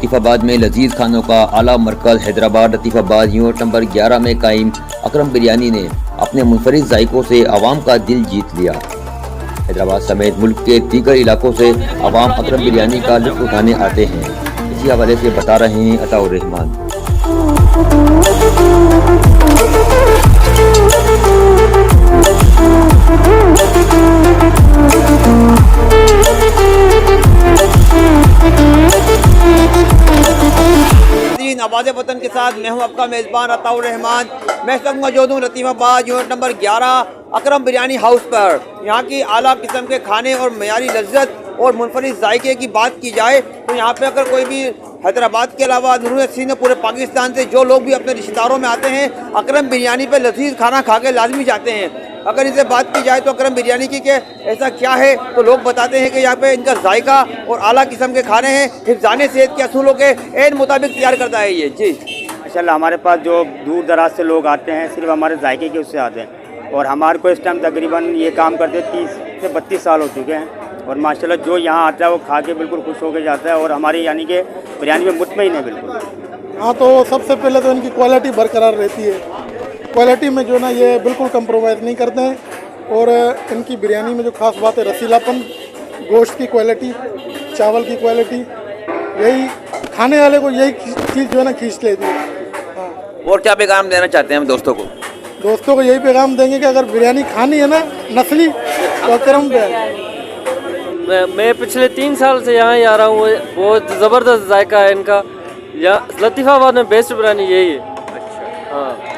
लतीफ़ाबाद में लजीज खानों का आला मरकज़ हैदराबाद लतीफ़ाबाद यूनिट नंबर 11 में कायम अकरम बिरयानी ने अपने मुनफरिद जायकों से आवाम का दिल जीत लिया। हैदराबाद समेत मुल्क के दीगर इलाकों से आवाम अकरम बिरयानी का लुत्फ़ उठाने आते हैं। इसी हवाले से बता रहे हैं अताउर रहमान। आवाज़ वतन के साथ मैं हूं आपका मेज़बान अताउर रहमान। मैं इस वक्त मौजूद हूँ लतीफ़ाबाद यूनिट नंबर 11 अकरम बिरयानी हाउस पर। यहाँ की आला किस्म के खाने और मयारी लज्जत और मुनफरिद जायके की बात की जाए तो यहाँ पे अगर कोई भी हैदराबाद के अलावा सिंध पूरे पाकिस्तान से जो लोग भी अपने रिश्तेदारों में आते हैं अकरम बिरयानी पे लजीज खाना खा के लाजमी जाते हैं। अगर इनसे बात की जाए तो अकरम बिरयानी की के ऐसा क्या है तो लोग बताते हैं कि यहाँ पे इनका जायका और आला किस्म के खाने हैं हिफ्ज़ाने सेहत के असूलों के एन मुताबिक तैयार करता है ये। जी माशाल्लाह, हमारे पास जो दूर दराज से लोग आते हैं सिर्फ हमारे जायके के उससे आते हैं और हमारे को इस टाइम तकरीबन ये काम करते 30 से 32 साल हो चुके हैं और माशाल्लाह जो यहाँ आता है वो खा के बिल्कुल खुश होकर जाता है और हमारी यानी कि बिरयानी में मुतमईन है बिल्कुल। हाँ, तो सबसे पहले तो इनकी क्वालिटी बरकरार रहती है। क्वालिटी में जो ना ये बिल्कुल कंप्रोमाइज़ नहीं करते हैं और इनकी बिरयानी में जो ख़ास बात है रसीलापन, गोश्त की क्वालिटी, चावल की क्वालिटी, यही खाने वाले को यही चीज़ जो है ना खींच लेती है। हाँ, और क्या पैगाम देना चाहते हैं हम दोस्तों को? दोस्तों को यही पैगाम देंगे कि अगर बिरयानी खानी है ना नस्ली तो अकरम बिरयानी। मैं पिछले 3 साल से यहाँ ही आ रहा हूँ। बहुत ज़बरदस्त जायका है इनका। यहाँ लतीफ़ाबाद में बेस्ट बिरयानी यही है। अच्छा। हाँ।